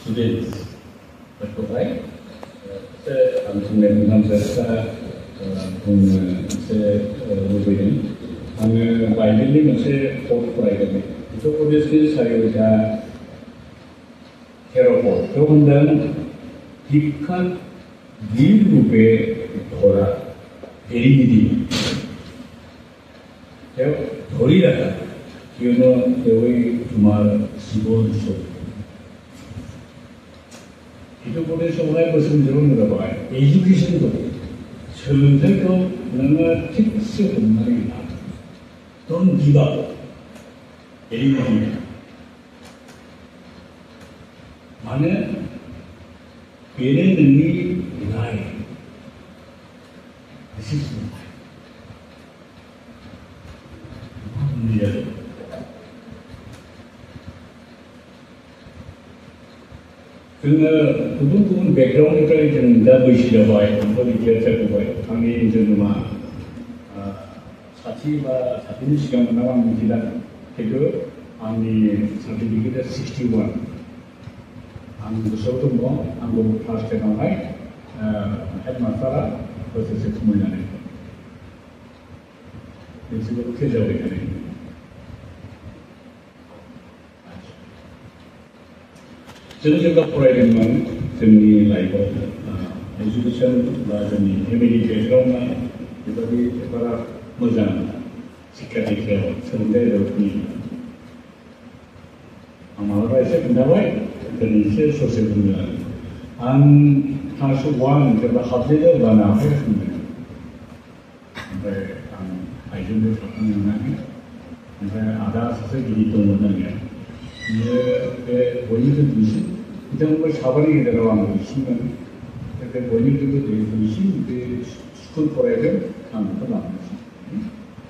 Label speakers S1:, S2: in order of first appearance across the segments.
S1: students berkutai kita dengan jasa lubedin आङो बाइबेलनि मोनसे पद फरायदोंमोन बेखौ obviously सायो दा हेर'पद बेयाव होनदों हिक्खा गिर रूपे धरा एरिगिरि बेयाव धरि राखा कियनो बेवहाय तुम्हार जीवन सब itu pada seorang bersentuhan berapa? Education tu, seluruh tu nama tik sebenarnya, don't give up, education. Mana, parent ni nilai, this is nilai. जोङो गुबुन गुबुन बेकग्राउन्डनिफ्राय जों दा बैसो जाबाय आंबो रिटायार जाबोबाय आंनि जोनोमा 60 बा 60 नि सिगां मोननाव आं मिथिला खिन्थु आंनि सार्टिफिकेटआ 61 आं गोसोआव दङ आंबो क्लास 10 आवहाय हेडमास्टारा बोसोरसे खमायनानै बिसोरबो फेल जाबाय थानाय जों जेब्ला फरायदोंमोन जोंनि लाइफआव एजुकेशन बा जोंनि फेमिलि बेकग्राउन्डआ बेबायदि बारा मोजां शिक्षा दीक्षायाव सोलोंथाइ रोखोमनि आं मालाबा एसे खोन्थाबाय दिनै एसे ससे बुंनो आं क्लास 1 जेब्ला हाबजेनो अब्लानो आखाइ होदों ओमफ्राय आं आइजोंबो थाफानो मोनाखै ओमफ्राय आदा सासे गिदिर दंमोन आंनिया बियो बे बयनिख्रुइ दुइसिन बिथांमोन साबानि गेजेराव आं दुइसिनमोन बे बयनिख्रुइबो दुइसिन बे स्कुल फरायदों आं बेखौ लानांसिन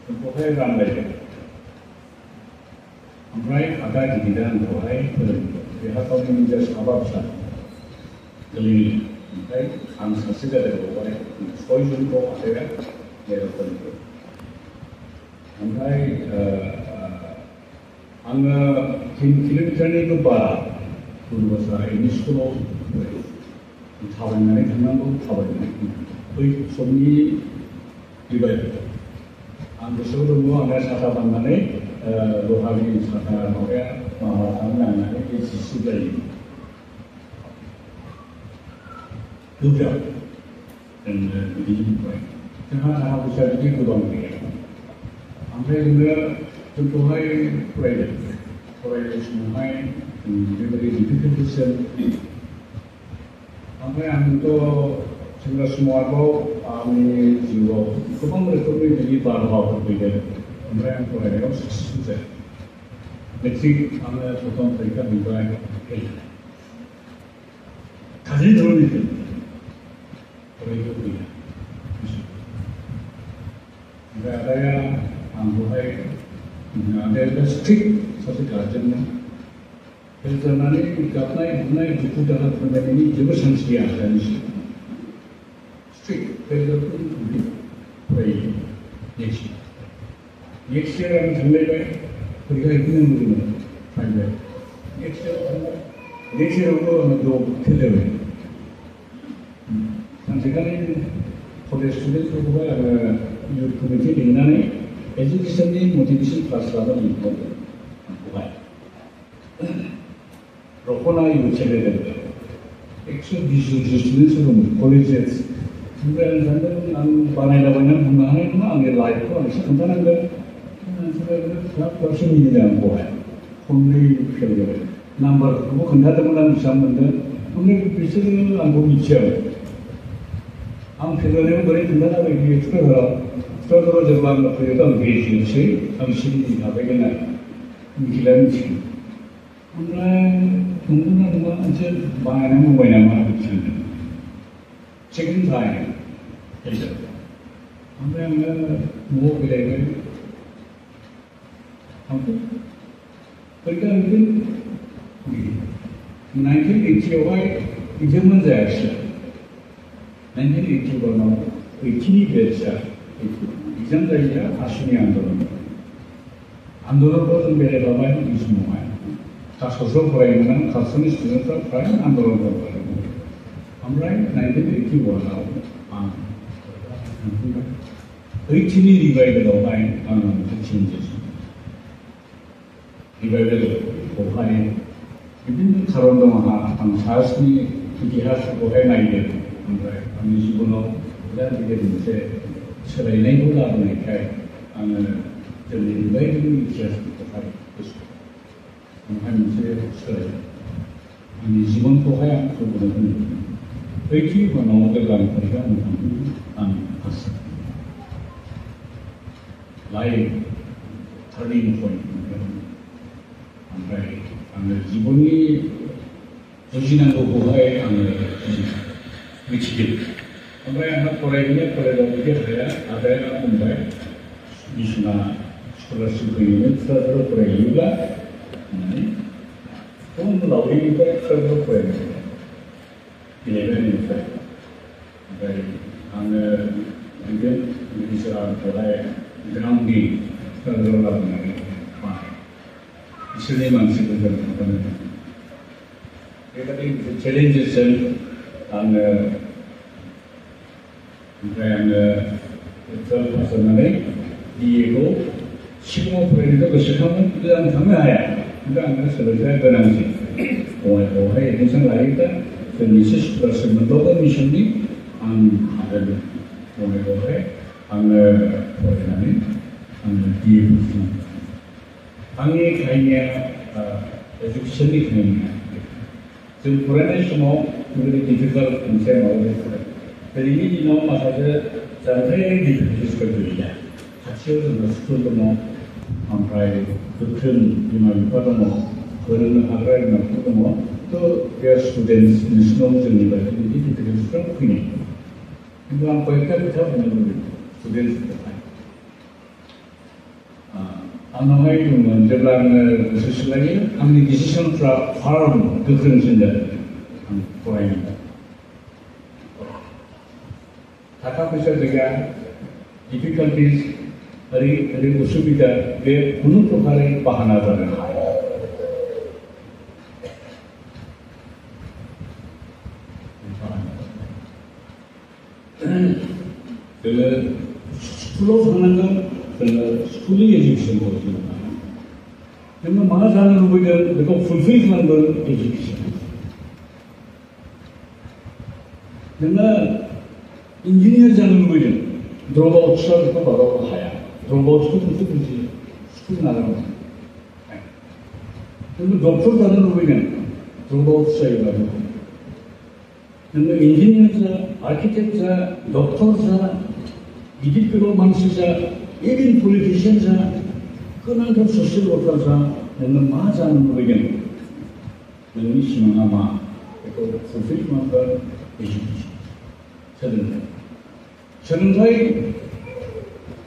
S1: बेखौहाय रानलायदों ओमफ्राय आदा गिदिरा आंखौहाय फोरोंदों बेहा गावनि निजा साबा फिसा गोरलैनि ओमफ्राय आं सासे जादों बेवहाय 6 जनखौ आदाया जेराव फोरोंदों ओमफ्राय आङो 10 किल'मिटारनिबो बारा गुरुबासा एमइ स्कुलाव थाबायनानै थांनांगौ थाबायनानै बै समनि बेबायदि आं गोसोआव दङ आंना साथा बाननानै लहानि साथा माबाया नांनानै बे जिसु जायो गोब्राब जोङो बिदि बुंबाय जोंहा थाखा फैसा बिदि गोबां गैया ओमफ्राय जोंखौहाय फरायनाय समावहाय बेबायदि डिफिकाल्टिसजों ओमफ्राय आंथ' सेंग्रा समाव आरोबाव आंनि जिउआव गोबां रोखोमनि बिदि बारहावाफोर फैदों ओमफ्राय आं फरायनायाव साक्सेसफुल जायो मेट्रिक आङो प्रथम फरिखा हैबाय फेल गाज्रि धरननि फेल फरायनायाव गैया ओमफ्राय आदाया आंखौहाय आदाया स्ट्रिक्ट सासे गार्जेनमोन फेल जानानै गाबनाय बुनाय दुखु दाहा फोरमायनायनि जेबो चान्स गैया आदानिसिम स्ट्रिक्ट फेल जानानै फरायो नेक्स्ट इयार आं थांलायबाय फरिखा हैफिननांगौ दंमोन प्राइभेट नेक्स्ट इयाराव थांबाय नेक्स्ट इयारावबो आङो फेल जाबाय सानसेखालि कलेज स्टुडेन्टफोरखौहाय आङो इउथ कमिटि लिंनानै एजुकेशननि मटिभेसन क्लास लानो लिंहरदों आंखौहाय रखना इउथ सेक्रेटारि 120 जन स्टुडेन्टसफोर दंमोन कलेजियेट्स ओमफ्राय आं सानदों आं बानायलाबायनानै बुंनो हानाय नङा आंनि लाइफखौ आं एसे खोन्थानांगोन मानसिफोरा मिनिदों आंखौहाय खननै फेल जाबाय नाम्बारफोरखौबो खोन्थादोंमोन आं बेसेबां मोनदों ओमफ्राय बिसोरो आंखौ मिथियामोन आं फेल जानायाव बोरै खोन्थाना होयो थुक्राझाराव जेब्ला आङो फैयो आं ग्रेजुवेटसै आं सिरिनि थाबायगोन आरो मिथिला मिथिगौ ओमफ्राय नंगौना नङा मोनसे बानायनानै मावबाय नामा सानदों सेकेन्ड टाइम फेल जाबाय ओमफ्राय आङो न'आव फैलायबाय आंखौ फरिखा हैगोन 1980आवहाय एगजामआनो जायाखिसै 1981 80नि बेचआ एग्जाम जायोब्ला आसुनि आन्दलन आन्दलनखौ जों बेरायबाय बे समावहाय 다소서 फरायोमोन खारस'नि स्टुडेन्टफ्रा फ्राय आन्दलन खालामबाय ओमफ्राय 1981आव आं ओइटिनि रिभाइभेलावहाय आं मोनसे चेन्जेस रिभाइभेलखौहाय बिदिनो खारन दं आंहा आं साहसनि इतिहासखौहाय नायदों ओमफ्राय आंनि जिबनाव बिराद गिदिर मोनसे सोलायनायखौ लाबोनायखाय आङो जोंनि रिभाइभेलनि इतिहासफोरखौहाय ओमफ्राय मोनसे सोलायनाय आंनि जिबनखौहाय आं जौगानो होनो ओइटि उनाव जेब्ला आं फरिखा होनो थांदोंमोन आं पास लाइफ टार्निं पइन्ट ओमफ्राय आङो जिबननि जुजिनांगौखौहाय आङो मिथिदों ओमफ्राय आंहा फरायनाया कलेजाव बिदि हाया आदाया बुंबाय बिसना स्कलारशिप होयोनो थुक्राझाराव फरायहैयोब्ला होननानै दम लावरिनिफ्राय थुक्राझाराव फरायनाय 11निफ्राय ओमफ्राय आङो बिदिनो बिसोर आंखौहाय ग्राउन्डनि थुक्राझाराव लाबोनानै इसोरनि मानसिफोरजों थांफानो बेबायदि चेलेन्जेसजों आङो ओमफ्राय आङो 12 पास जानानै BAखौ सिगाङाव फरायनायखौ गोसोखाङो खिन्थु आं थांनो हाया खिन्थु आंनो सोलोंथाइया गोनांसिन बङाइगावआवहाय एडमिसन लायोब्ला जोंनि एसे स्कलारशिप मोनबावगोन मिसननि आं हागोन बङाइगावआवहाय आङो फरायनानै आङो BA खालामो आंनि काहिनिया एजुकेसननि काहिनिया जों फरायनाय समाव बेबायदि डिफिकाल्ट मोनसे माबाजों फरायो दिनैनि दिनाव माखासे जानथायारि डिफिकाल्टिसफोर गैया खाथियाव जोंहा स्कुल दङ ओमफ्राय गोख्रों बिमा बिफा दङ फोरोंनो हाग्रा बिमा बिफा दङ थ' बे स्टुडेन्टस नोंसिनाव जोंनि बायदि बिदि डिफिकाल्टिसफ्रा फैनाय खिन्थु आं कयेकथा खोथा बुंनो लुबैदों स्टुडेन्टसफोरखौहाय आंनावहाय दंमोन जेब्ला आङो गोसो सोलायो आंनि डिसिसनफ्रा फार्म गोख्रोंसिन जादों आं फरायनो थाखा फैसा गैया डिफिकाल्टिस ओरै उसुबिदा बे खुनु प्रकारै बाहाना जानो हाया जोङो स्कुलाव थांनांगोन जोङो स्कुलनि एजुकेसनखौ जोङो मा जानो लुबैदों बेखौ फुलफिल खालामगोन एजुकेसन नोङो इन्जिनियार जानो लुबैदों ड्रप आउट्सआ बेखौ बारावनो हाया ड्रप आउट्सखौ मोनसे बुजियो स्कुल नागारनांगौ नोङो डक्टर जानो लुबैदों ड्रप आउट्स जायोब्ला नोङो इन्जिनियार जा आर्किटेक्ट जा डक्टर जा गिदिर गोलाव मानसि जा इभेन पलिटिशियान जा गोनांथार ससियेल वर्कार जा नोङो मा जानो लुबैदों नोंनि सिमाङा मा बेखौ फुलफिल खालामगोन एजुकेसन सोलोंथाइ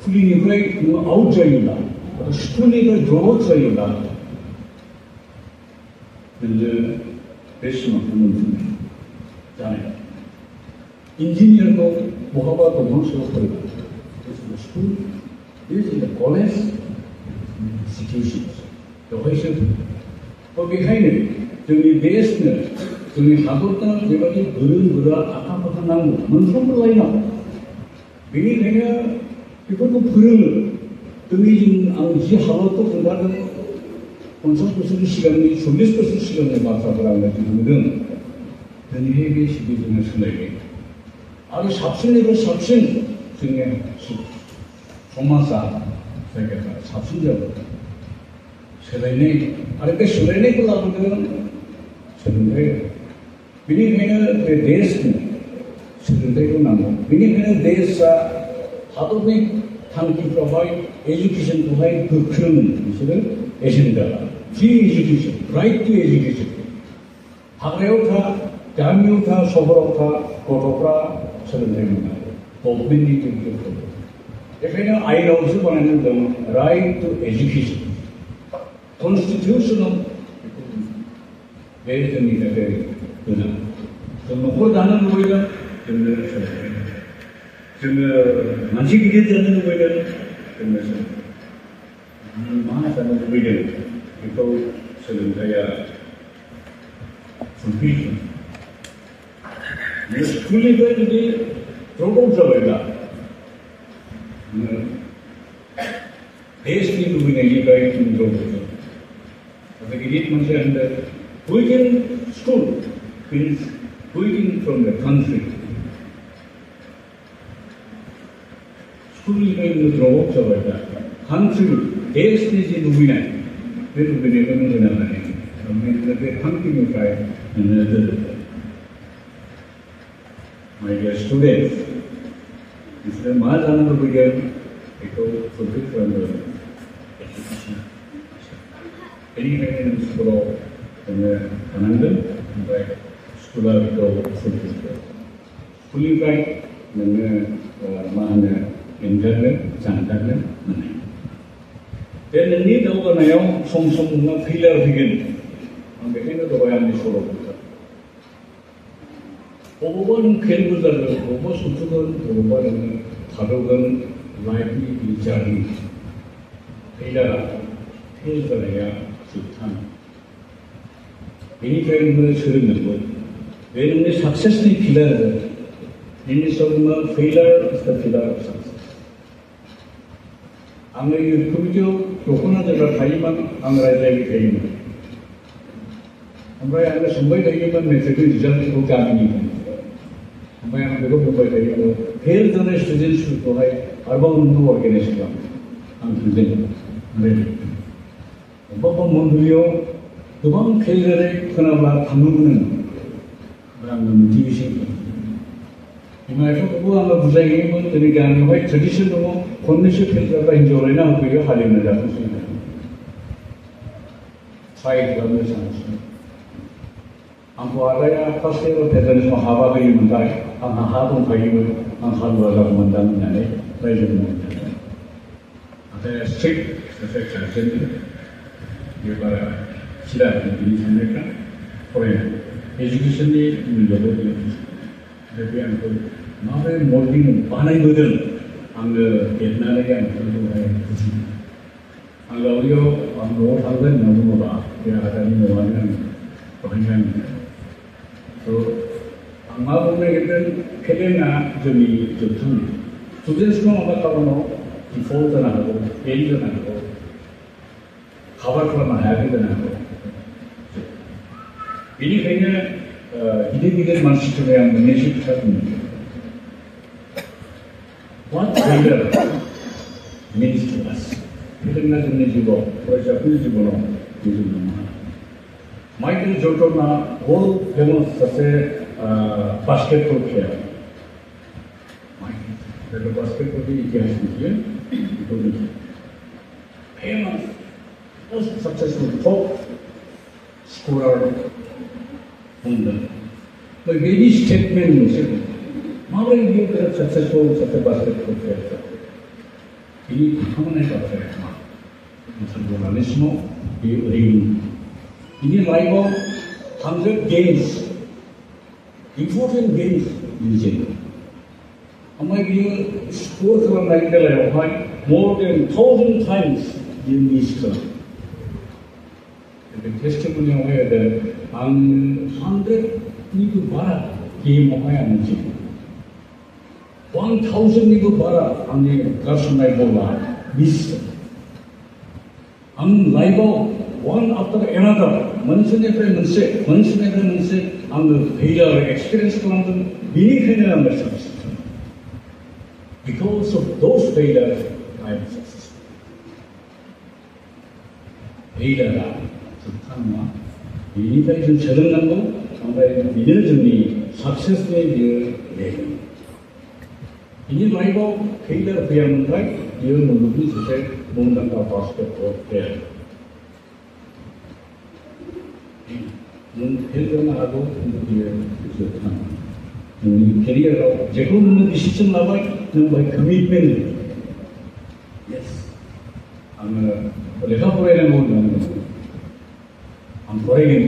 S1: खुलिनिफ्राय नोङो आउट जायोब्ला स्कुलनिफ्राय ड्रप आउट जायोब्ला नोङो बे सिमांखौ मोनफुंनो जानाय इन्जिनियारखौ बहाबा दंफां सायाव फरायगोन school is in the college institutions बेवहायसो बेखायनो जोंनि देशनो जोंनि हादरनो बेबायदि गोरों गोरा आखा फाखा नांगौ मोनफ्रोमबो लाइनाव बेनिखायनो बेफोरखौ फोरोङो दिनै आं जि हालतखौ खोन्थादों 50 बोसोरनि सिगांनि 40 बोसोर सिगांनि बाथ्राफोरा आङो नुदों दिनैहाय बे जोङो सोलायबाय आरो साबसिननिफ्राय साबसिन जोंनि समाजा जायगाफ्रा साबसिन जाबाय सोलायनाय आरो बे सोलायनायखौ लाबोदों सोलोंथाइ बेनिखायनो बे देशनो सोलोंथाइखौ नांगौ बेनिखायनो देशआ हादरनि थांखिफ्रावहाय एजुकेसनखौहाय गोख्रों बिसोरो agenda free education right to education हाग्रायाव था गामियाव था सहराव था गथ'फ्रा सोलोंथाइ मोननांगौ गभर्नमेन्टनि टेक्निकखौ बेखायनो आइनावसो बानायनानै दं राइट टु एजुकेसन कनस्टिटिउसनाव बे जोंनि थाखाय गोनां जों न'खर दानो लुबैदों जोंनो सोलोंथाइ जोङो मानसि गिदिर जानो लुबैदों जोंनो मा जानो लुबैदों बेखौ सोलोंथाइया संफैगोन स्कुलनिफ्राय जुदि द्रप आउट जाबायब्ला देशनि लुबैनायनिफ्राय द्रप आउट जाबाय नाथाय गिदिर मानसिया होनदों कुइटिं school means quitting from the country. स्कुलनिफ्राय द्रप आउट जाबायब्ला कान्ट्रि देशनि जि लुबैनाय बे लुबैनायखौ नों होनो हानाय नङा बे कान्ट्रिनिफ्राय नोङो दोरोदो My dear students, बिसोरो मा जानो लुबैदों बेखौ फुलफिल खालामनो बेनिखायनो नों स्कुलाव नोङो थानांगोन ओमफ्राय स्कुला बेखौ फुलफिल खालामो स्कुलनिफ्राय नोङो मा होनो एंगारनो जानगारनो मोननाय बे नोंनि दावगानायाव सम सम नोंहा फेलियर फैगोन आं बेखायनो दहाय आंनि सल'खौ बबेबा नों फेलबो जागोन बबेबा सौथुगोन बबेबा नोङो थाद'गोन लाइफनि जार्नि फेलियरा फेल जानाया जोबथा बेनिफ्राय नोङो सोलोंनांगौ बे नोंनि साक्सेसनि पिलार दिनै समाव फेलियर इज द पिलार अफ साक्सेस आङो इउथ कमिटियाव दख'ना जेब्ला थायोमोन आं रायज्लायबाय थायोमोन ओमफ्राय आङो सोंबाय थायोमोन मेट्रिकनि रिजाल्टखौ गामिनिमोन ओमफ्राय आं बेखौ बुंबाय थायोमोन फेल जानाय स्टुडेन्टसफोरखौहाय आरोबाव नोङो अर्गेनाइज खालाम आं थांदों अबेबा मन्डलियाव गोबां फेल जानाय खोनाब्ला थांनो मोनो ओमफ्राय आङो मोटिभेसन बिमा बिफाखौबो आङो बुजायहैयोमोन जोंनि गामियावहाय ट्रेडिसन दङ खननैसो फेल जाब्ला हिन्जाव लायना होफैयो हालेवनो जाथोंसै ट्राइ खालामनो सानसै आंखौ आदाया फार्स्ट इयाराव फेल जानाय समाव हाबा होयोमोनथाय आंहा हा दंखायोमोन आं हालुवा जागौमोनदां होननानै रायजोमोन आदाया स्ट्रिक्ट सासे गार्जेन बे बारा सिदा बिनि साननायफ्रा फरायनाय एजुकेसननि मुल्यबो बेयो बे आंखौ माबोरै मल्डिं बानायबोदों आङो देरनानै आं बेखौहाय बुजियो आं गावलियाव आं न'आव थांगोन होनना बुङोबा बे आदानि न'आनो आं दहायनो आं थ' आं मा बुंनो नागिरदों फेलेंआ जोंनि जोबथारनाय स्टुडेन्टसखौ माबा खालामनाव डिफल्ट जानो हागौ फेल जानो हागौ कभार खालामनो हायाखै जानो हागौ बेनिखायनो गिदिर गिदिर मानसिफोरनो आं मोननैसो खोथा बुंनो What failure means to us? फेलेंआ जोंनि जिउआव फरायसाफोरनि जिबनाव जों नङा माइकेल जर्डनआ वर्ल्ड फेमास सासे बास्केटबल प्लेयार माइकेल बास्केटबलनि इतिहास मिथियो बेखौ मिथियो famous most successful top scorer बुंदों बेनि स्टेटमेन्ट मोनसे माबोरै बियो बिराद साक्सेसफुल सासे बास्केटबल प्लेयार जाबाय बिनि थांखांनाय बाथ्राया मा जर्नालिस्टआव बेयो ओरैनो बिनि लाइफआव 100 गेम्स इम्परटेन्ट गेम्स गेलेजेनो ओमफ्राय बियो स्क'र खालामनायनि बेलायावहाय more than 1000 times बियो मिस खालामो बे टेस्टिमनियावहाय आं 100निबो बारा गेमावहाय आं जेनो 1000निबो बारा आंनि गारसननाय बला मिस आं लाइफआव one after another मोनसेनिफ्राय मोनसे आङो फेलियर एक्सपिरियेन्स खालामदों बेनिखायनो आङो successful because of those failures I am successful फेलियरआ जोबथा नङा बेनिफ्राय जों सोलोंनांगौ ओमफ्राय बेनो जोंनि साक्सेसनि बियो लेभेल बिनि लाइफआव फेलियर फैयामोनथाय बियो मुलुगनि सासे मुंदांखा बास्केटबल प्लेयार नों फेल जानो हागौ खिन्थु बियो जोबथा नोंनि केरियाराव जेखौ नोङो डिसिसन लाबाय नों बाय कमिटमेन्ट येस आङो लेखा फरायनांगौ होननानै आं फरायगोन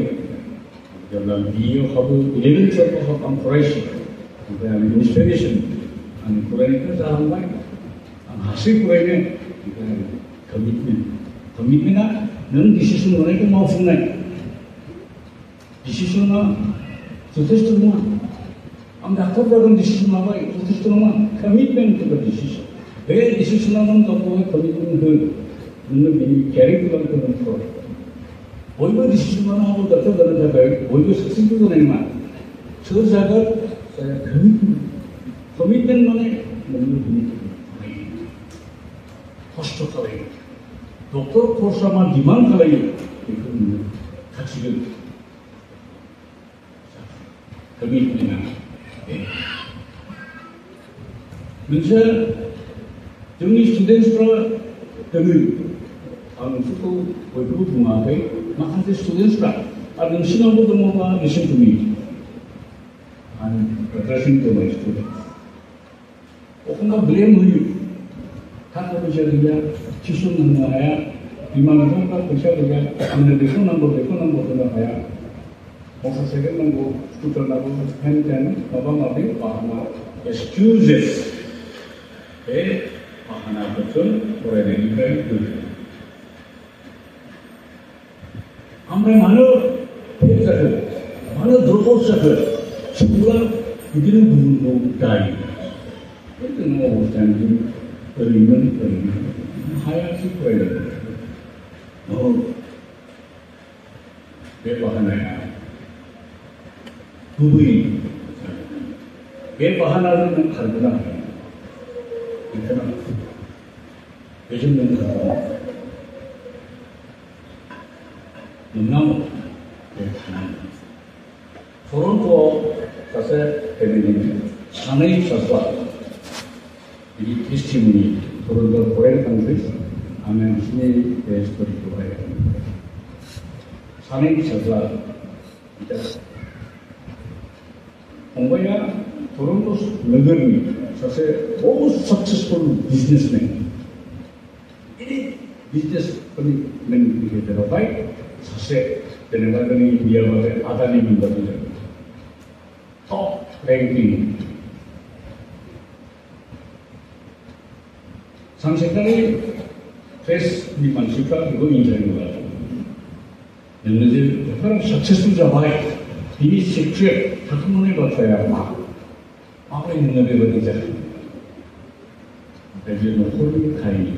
S1: जेब्ला बिएआव हाबो 11 12 आं फरायसै ओमफ्राय आं इन्सपिरेसन आंनि फरायनायखौ जालांबाय आं हारसिं फरायनो ओमफ्राय कमिटमेन्टआ नों डिसिसन लानायखौ मावफुंनाय 디시션은 저테스트로만 아무튼 디시션하고 저테스트로만 커미트먼트가 디시션 왜 디시션하는 것보다 커미트먼트 그 캐릭터가 그런 거 오히려 디시션만 하고 다른 자가 오히려 सक्सेसफुल जानाय만 저 자가 커미트먼트만에 너무 허스트 खालायो डक्टर कर्सआ मा डिमान्ड खालायो बेखौ नोङो खाथिगोन कमिटमेन्टआ मोनसे जोंनि स्टुडेन्टसफ्रा दोङो आं नोंसोरखौ बयखौबो बुङाखै माखासे स्टुडेन्टसफ्रा आरो नोंसिनावबो दङबा लिसन टु मी आं एड्रेसिं टु माय स्टुडेन्टस एखनबा ब्लेम होयो थाखा फैसा गैया टिउसन होनो हाया बिमा बिफाफ्रा फैसा गैया आंनो बेखौ नांगौ होनो हाया मटर साइकेल नांगौ स्कुटार नांगौ हेन टेन माबा माबि बाहाना एक्सकिउजेस बे बाहानाफोरजों फरायनायनिफ्राय दोनो ओमफ्राय मानो फेल जाखो मानो द्रप आउट जाखो स्कुला बिदिनो गुबुनखौ दायो बे जोंनि अबस्थायानो ओरैनो हायासो फरायदों बे बाहानाया गुबै बे बाहानाजों नों खारगोना हाया बेखौनो बेजों नों खारगोन नोंनाव बे थानांगौ टरन्ट'आव सासे फेमिलिनि सानै फिसाज्ला बिदि टेस्टिमनि टरन्ट' फरेन कान्ट्रिज आङो बिसोरनि बे स्ट'रिखौहाय सानै फिसाज्ला बिदा फंबाया टरन्ट' नोगोरनि सासे बहुद सक्सेसफुल बिजनेसमेन बिदि बिजनेसफोरनि गेजेरावहाय सासे जेनेबा जोंनि इण्डियाबाबो आदानि मेम्बारनि टप रेंकिं सानसेखालि प्रेसनि मानसिफ्रा बेखौ इन्टारभिउ लादों नोङो जे एफा सक्सेसफुल जाबाय बिनि सिक्रेट थाखोमानाय बाथ्राया माबोरै नोङो बेबायदि जादों ओमफ्राय बे न'खरनि खाहिनिया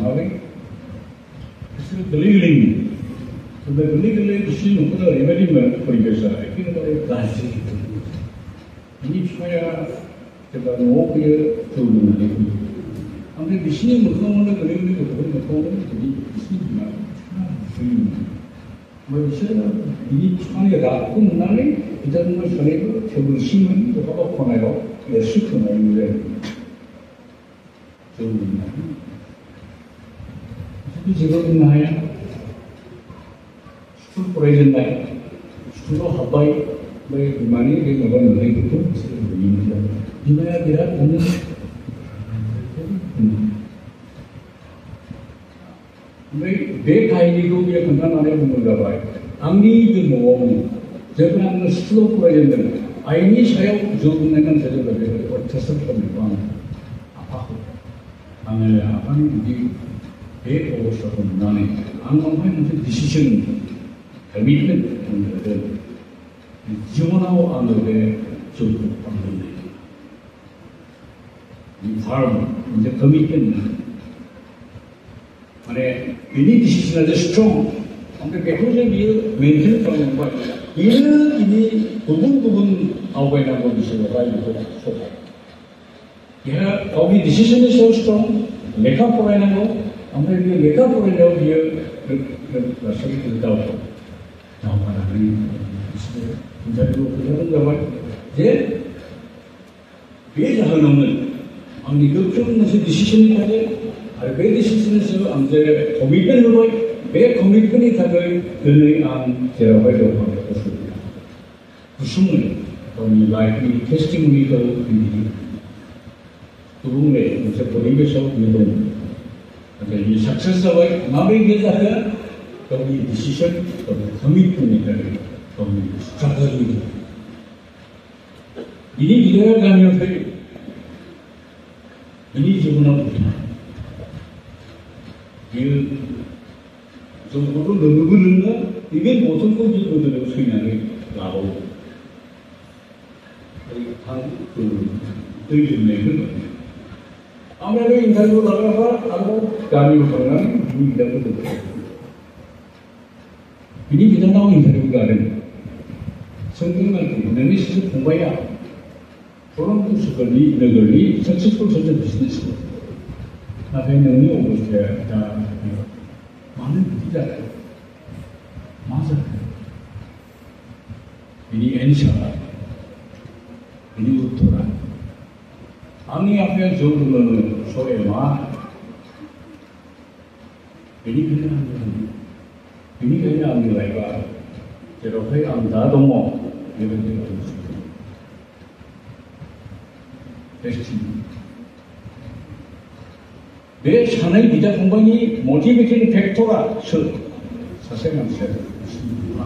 S1: माबोरै बिसोरो गोरलै बिसोरनि न'खरा ओरैबायदिमोन परिबेसआ एखेबारे गाज्रि बिनि बिफाया जेब्ला न'आव फैयो जौ लोंनानै फैयो ओमफ्राय बिसोरनि मोखाङावनो गोरलै गथ'फोरनि मोखाङावनो बिदि बिसोरनि बिमा फैयोमोन ओमफ्राय बिसोरो बिनि बिफानि रागखौ नुनानै बिथांमोन सानैबो थेवबोसिमोन बहाबा खनायाव एरसु खोनाय नुयो जौ लोंनानै जेबो बुंनो हाया स्कुल फरायजेननाय स्कुलाव हाबबाय ओमफ्राय बिमानि बे माबा नुनायफोरखौ बिसोरो नुयोमोन बिमाया बिराद अनो ओमफ्राय बे काहिनिखौ बियो खोन्थानानै बुंनो जाबाय आंनि बे न'आवनो जेब्ला आङो स्कुलाव फरायजेनदों आइनि सायाव जौ लोंनाय मानसिया जेब्ला बे अत्याचार खालामनायखौ आङो आफानि बिदि बे अबस्थाखौ नुनानै आंनावहाय मोनसे डिसिसन कमिटमेन्ट मोनदों जिबनाव आङो बे जौखौ बांहोनाय फार्म मोनसे कमिटमेन्ट माने बिनि डिसिसना जे स्ट्रं ओमफ्राय बेखौ जे बियो मेनटेन खालामबाय बेनो बिनि गुबुन आवगायनांगौ बिसोरावहाय बेखौ सहाय बेहा गावनि डिसिसननि सायाव स्ट्रं लेखा फरायनांगौ ओमफ्राय बे लेखा फरायनायाव बियो लासै दावगानानै बिसोरो इन्टारभिउ खोन्थानो जाबाय जे बे जाहोनावनो आंनि गोख्रों मोनसे डिसिसननि थाखाय आरो बे डिसिसननि सायाव आं जे कमिटमेन्ट होबाय बे कमिटमेन्टनि थाखाय दिनै आं जेरावहाय दावगानायखौ सोलियो गुसुङै गावनि लाइफनि टेस्टिमनिखौ दिनै गुबुंले मोनसे परिबेसाव बियो दङ नाथाय बियो साक्सेस जाबाय माबोरै बे जाखो गावनि डिसिसन गावनि कमिटमेन्टनि थाखाय गावनि स्ट्रागलनि थाखाय बिनि बिदाया गामियाव थायो बिनि जिबनाव बियो जौखौथ' लोङोबो लोङो 이게 모든 공직들을 수행하는 라고 들리는 아무래도 인터뷰 나가서 하고 가미로 보면 유익이라고 들어요. ini kita tahu interview kemarin, 성경을 보면 시스 공부야. 그런 것들이 이들이 successful social business. 나중에 능력 없을 때 많은 부자들 맞아. ini 엔샤, ini 우토라. 아니 앞에 저들은 소에마, ini 그냥 ini kayaknya ambil lebar, jadi anda domo, dia berarti harus testing. 내 사내 비자 공방이 모티베이팅 팩터가 사생한 있습니다.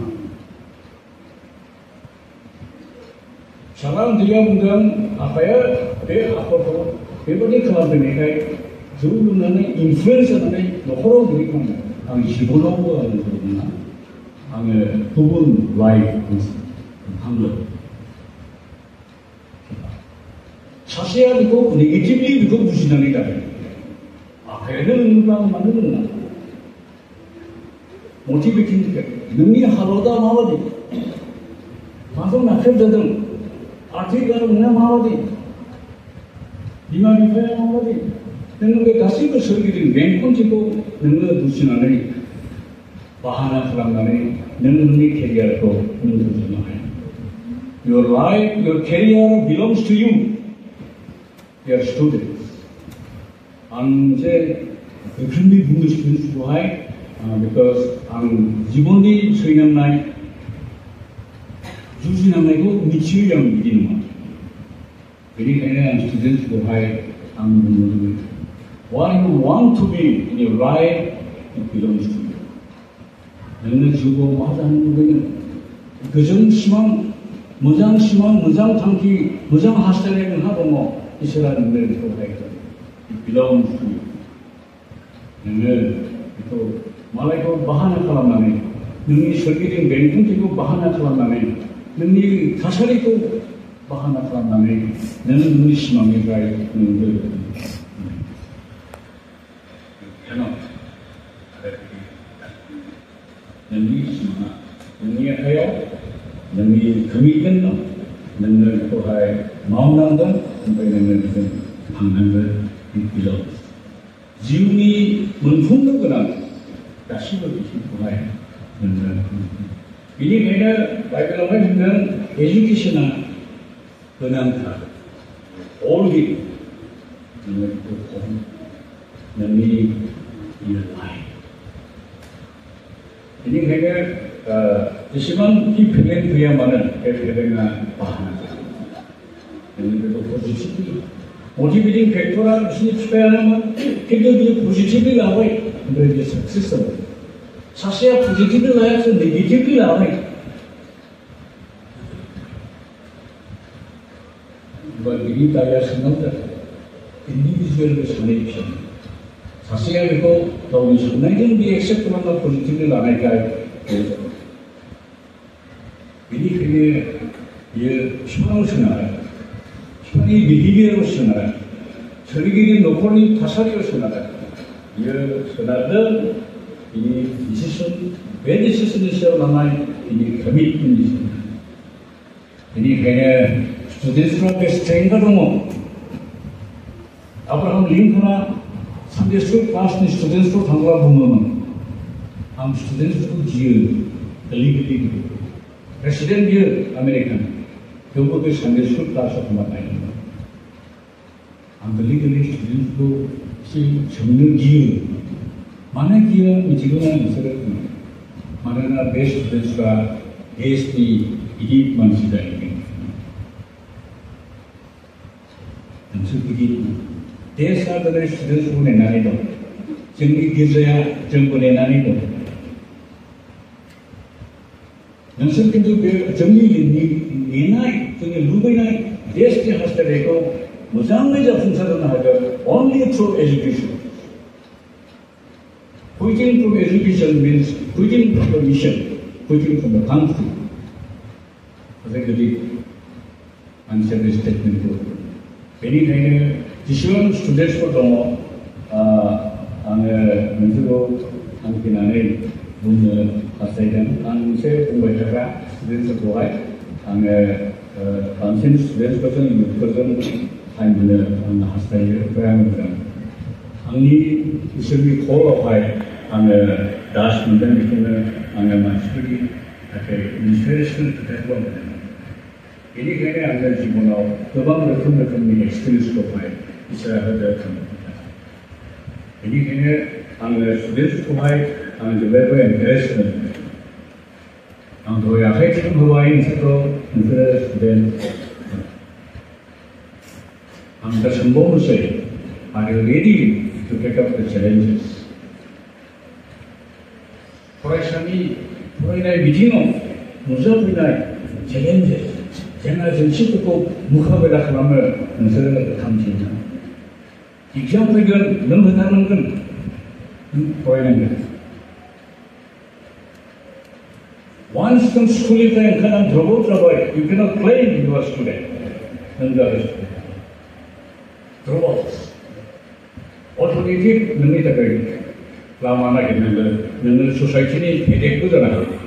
S1: 사람들이 보면 아빠야 내 아빠도 대부분이 그만두니까 저분은 인플루언서는 너무 그렇게 ang 시골하고 하는 거구나. ang 부분 라이프 한글. 자세하고 네게티브도 무시하니까. 배는 누가 만드는 모티베이팅이니까 능이 하루다 말하지. 방송 낙엽자들 아티가 그냥 말하지. 이 말이 그냥 말하지. 너는 가시고 설계된 맹콘지고 너는 두시나니 바하나 사람나니 너는 네 캐리어도 문제잖아. Your life, your career belongs to you. Your students. 이제 그런데 분들이 좋아해. Because 기본이 수행한 날 주시는 날이고 미치우량 믿는 말. 그러니까 students 좋아해. What you want to be in your life, it belongs to you. 너는 주고 맞아하는 거는 그전 희망, 무장 희망, 무장 탐기, 무장 하스테레는 하고 뭐 이스라엘은 늘 좋아했거든. It belongs to you. 너는 또 말하고 바하나 칼라마네, 너는 설계된 맹통기고 바하나 칼라마네, 너는 다살이고 바하나 칼라마네, 너는 너의 희망에 가야 하는 거거든. 능이 해요, 능이 금이든 능을 또하에 마음난든 능을 방난을 빌어 지음이 문풍도거나 다시도 또하에 능을 이니 내가 바이블에 있는 에듀케이션나 근황타 올기 능을 또 능이 일어나요. ini kayaknya isiman di film yang dengan bahan ini itu positif motivating factor sini supaya nama kita dia positif lah way untuk dia sukses saya positif lah ya negatif lah way bagi kita ya senang individual selection 사실은 이거 너무 상당히 비액셉트만 포지티브를 안 할까 그래서 미리 그게 희망을 쓰나요? 희망이 미리비로 쓰나요? 설기리 노콜이 타사리로 쓰나요? 이 쓰나들 이 디시션 왜 디시션이 시험하면 이 커미트먼트 이니 그냥 스튜던트로 베스트인가도 뭐 아브라함 링컨아 Sunday school class ni students to thangwa bumman students to jiu legally resident here American kyunki ke Sunday school class of manayi legally students to si chhamne jiu mana kiya mijiguna isara mana best students ka best elite manchida 대사들의 스트레스로 내나니도 정기 기저야 정부 내나니도 연습기도 정기 내나이 정기 누구나 대스티 하스테레고 무장의자 풍사를 하죠. Only through education. Quitting from education means quitting from the mission. putting from the country. I think मानसिया बे स्टेटमेन्टखौ बेनिखायनो जेसेबां students for दङ आङो मोनसेखौ थांखिनानै बुंनो हास्थायदों आं मोनसे बुंबाय थाग्रा स्टुडेन्टसफोरखौहाय आङो बांसिन स्टुडेन्टसफोरजों इयुथफोरजों टाइम होनो आङो हास्थायो ओमफ्राय आङो मोजां आंनि इसोरनि कलआवहाय आङो दास मोनदों बेखौनो आङो मानसिफोरनि थाखाय इन्सपिरेसनेल खोथाखौ आं मोनदों बेनिखायनो आङो जिबनाव गोबां रोखोमनि एक्सपिरियेन्सखौहाय इसोरा होदों बेनिखायनो आङो स्टुडेन्टसखौहाय आं जेब्लायबो एनकारेज होदों आं दहाय आखाइजों होबाय नोंसोरखौ नोंसोरो स्टुडेन्ट आं दा सोंबावनोसै आर इउ रेडि टु टेक आप द चेलेन्जेस फरायनाय बिथिङाव नुजाफैनाय चेलेन्जेस जेंना जेंसिफोरखौ मुखाबिला खालामनो नोंसोरो थांखिना एग्जाम फैगोन नों होथारनांगोन नों फरायनांगोन once नों स्कुलनिफ्राय ओंखारनानै द्रप आउट जाबाय you cannot claim you are student नों जाबाय द्रप आउट अल्टारनेटिभ नोंनि थाखाय लामा नागिरनांगोन नोङो ससाइटिनि हेडेकबो जानो हागौ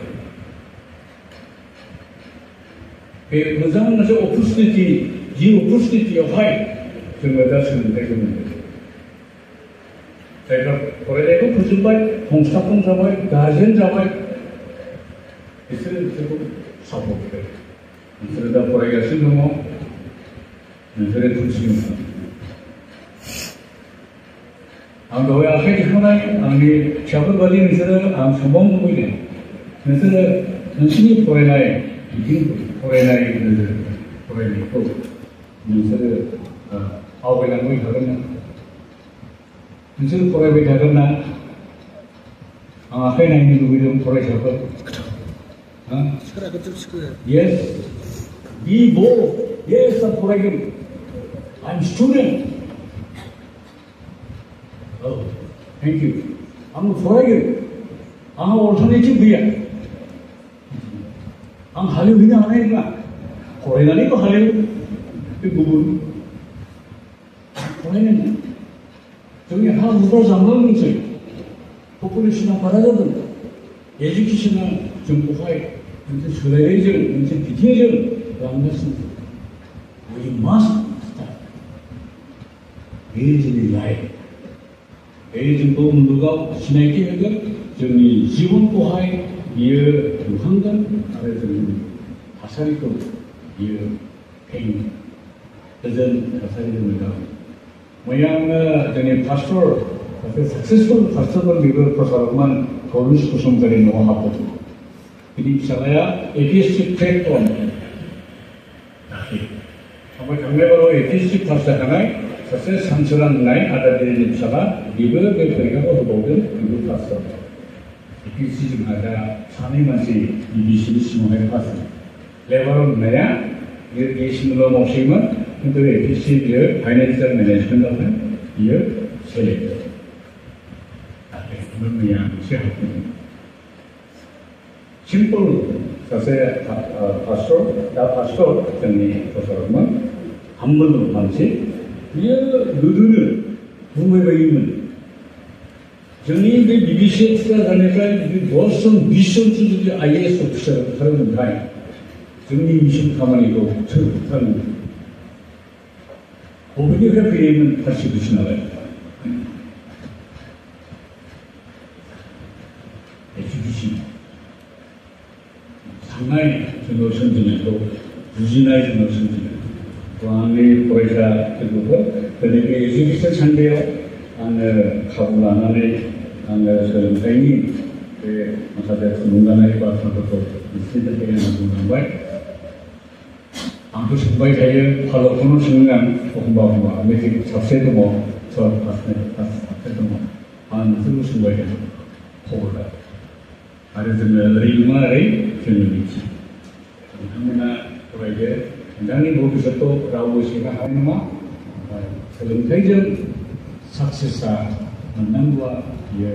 S1: बे मोजां मोनसे अपरचुनिटि जि अपरचुनिटियावहाय जोङो दा सोलोंथाइखौ मोनदों जायफ्रा फरायनायखौ फोजोबबाय संस्थापन जाबाय गार्जेन जाबाय बिसोरो बिसोरखौ सापर्ट होदों नोंसोरो दा फरायगासिनो दङ नोंसोरो कन्टिनिउ आं दहाय आखाइ दिखांनाय आंनि फिसाफोर बादि नोंसोरो आं सोंबावनो लुबैदों नोंसोरो नोंसोरनि फरायनाय बिथिंखौ फरायनायखौ नोंसोरो आवगायलांबाय थागोन ना नोंसोरो फरायबाय थागोन ना आं आखाइ नायनो लुबैदों फरायसाफोर yes be bold yes आं फरायगोन I'm student oh thank you आं फरायगोन आंहा अल्टारनेटिभ गैया आं हालेवहैनो हानाय नङा फरायनानैबो हालेव बे गुबुन फरायनांगोन जोंनि हा हुफ्रा जामलांदोंसै पपुलेसना बारा जादों एजुकेसना जोंखौहाय मोनसे सोलायनायजों मोनसे बिथिंजों लांगासिनो we must start बे जोंनि लाइफ बे जोंखौ मुलुगाव सिनायथि होगोन जोंनि जिबनखौहाय बियो लुखांगोन आरो जोंनि थासारिखौ बियो फेंगोन गोजोन थासारि मोनगोन मैया आङो जोंनि पास्टर सासे साक्सेसफुल पास्टरमोन बेबो प्रसारकमोन गौरिश बसुमतारी न'आव हाबदों बिनि फिसालाया एपिएससि क्रेक खालामदों थांनाय बाराव एपिएससि पास जाखानाय सासे सानसोरां होननाय आदादिनि फिसाला बेबो बे फरिखाखौ होबावदों बेबो पास जाबाय एपिएससि जोंहा दा सानै मानसि बिबिसिनि सिङावहाय पास लेबार होननाया बियो बिएससिनिल' मावसैमोन खिन्थु एपिएससि बियो फाइनान्सियेल मेनेजमेन्टआवहाय बियो सेलेक्ट जाबाय मैया मोनसे हाबदों सिम्पल सासे पास्टर दा पास्टर जोंनि प्रसारकमोन हाम्बल मानसि बियो गोदोनो बुंबायबायोमोन जोंनि बे बिबिसि अफिसार जानायफ्राय जुदि 10 जन 20 जनसो जुदि आइएएस अफिसार ओंखारोमोनथाय जोंनि मिसन खामानिखौ सोर होबथानो बबेनिफ्राय फैनायमोन पारसिकिउसनालाय एजुकेसन साननाय जोंनाव सोमजिनायखौ बुजिनाय जोंनाव सोमजिनाय आंनि फरायसा लोगोफोर दिनै बे एजुकेसन सानडेआव आङो खाबु लानानै आङो सोलोंथाइनि बे माखासे थुलुंगानाय बाथ्राफोरखौ बिसोरनि थाखाय आं बुंलांबाय आंथ' सोंबाय थायो फालकखौनो सोङो आं एखमबा मेट्रिक साबसे दङ सोर साबसे दङ आं नोंसोरखौ सोंबाय थायो खबरदार आरो जोङो ओरै नङा ओरै जोङो मिथियो नोंथांमोना फरायदो नोंथांनि भबिष्यतखौ रावबो सेनो हानाय नङा सोलोंथाइजों साक्सेसआ मोननांगौआ बियो